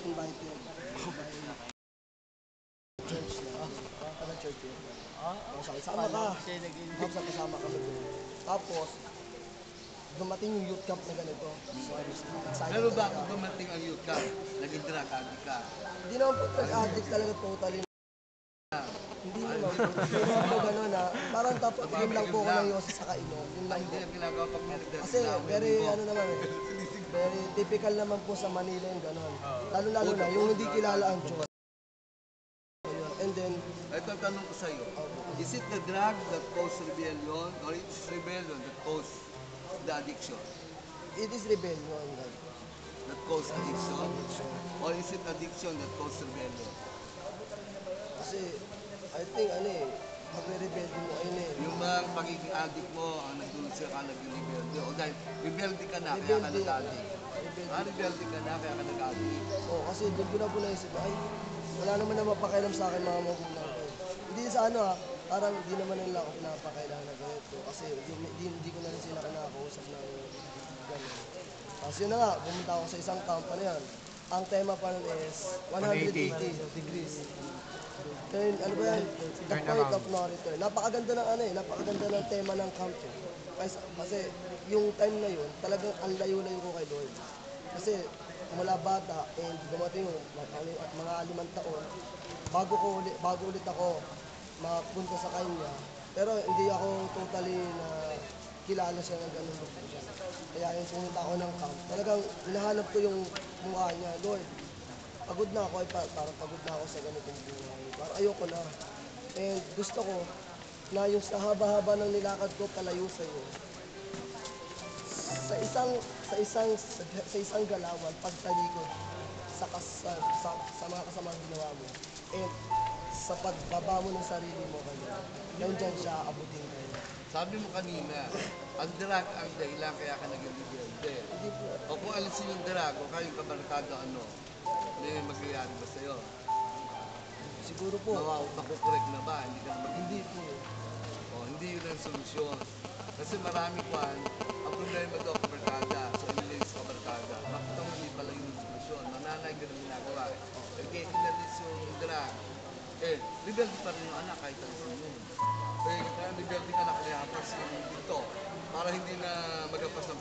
invited by church na. Para church yun. Sabi, sama ka. Tapos kasama kami doon. Tapos, dumating yung youth camp na ganito. So, I was excited. Pero bakit dumating ang youth camp? Naging drug addict ka? Hindi naman po drug-addict talaga totally. Hindi naman po. Hindi naman po gano'n na. Parang tapos, yun lang po ako ng yosi sa kainom. Yun lang Hindi po. ang ginagawa pag may nagdadala. Kasi very, ano naman eh. Very typical naman po sa Manila yung gano'n. Lalo-lalo na, yung hindi kilala ang Diyos. And then, ito ang tanong ko sa iyo. Is it the drug that caused rebellion or it's rebellion that caused the addiction? it is rebellion. That caused addiction? Or is it addiction that caused rebellion? Kasi, I think, ano eh, pag-rebelde mo, ayun eh. Yung mga pagiging addict mo, ang nagdulot siya ka naging rebelde. O dahil rebelde ka na, kaya ka Rebelde. nag-addict. Rebelde ka na, kaya ka nag-addict. Oo, kasi doon ko na po naisip, ay, wala naman na mapakialam sa akin mga magulang ko. Hindi sa ano ha, parang hindi naman nila ako pinapakailangan na ganito. Kasi hindi ko na rin sila kinakausap ng gano'n. Tapos yun na nga, pumunta ako sa isang camp, ano yan. Ang tema pa nun is 180 degrees. Then, ano ba yan? The point of no return. Napakaganda ng ano eh, napakaganda ng tema ng camp eh. Kasi yung time na yun, talagang ang layo-layo ko kay Lord. Kasi mula bata and dumating yung mga 5 taon, bago ulit ako mapunta sa kanya. Pero hindi ako totally na kilala siya ng ganun po siya. Kaya yung pumunta ako ng camp, talagang hinahanap ko yung mukha niya. Lord, pagod na ako, parang pagod na ako sa ganitong buhay. Parang ayoko na. And gusto ko na yung sa haba-haba ng nilakad ko palayo sa iyo, sa isang galawan pagtalikod sa mga kasamang ginawa mo and sa pagbaba mo ng sarili mo kanya nandiyan siya abutin kayo. Sabi mo kanina, ang drug ang dahilan kaya ka naging rebelde. Hindi po, O kung alisin yung drug, o kayong kabarkada ano, may magyayari ba sa'yo? siguro po Makukorek na ba? Hindi ka na hindi magiging. po O, hindi yun ang solusyon. Kasi marami kwan, ang problema daw kabarkada, so inilis kabarkada. Bakit ang hindi pala yung solusyon? Mananay ka na ginagawa. Eh, kaya inalis yung drug. Eh, rebelde pa rin yung anak kahit alisin yun. Eh, kaya rebelde ka na kaya hapas yung dito para hindi na magapas ng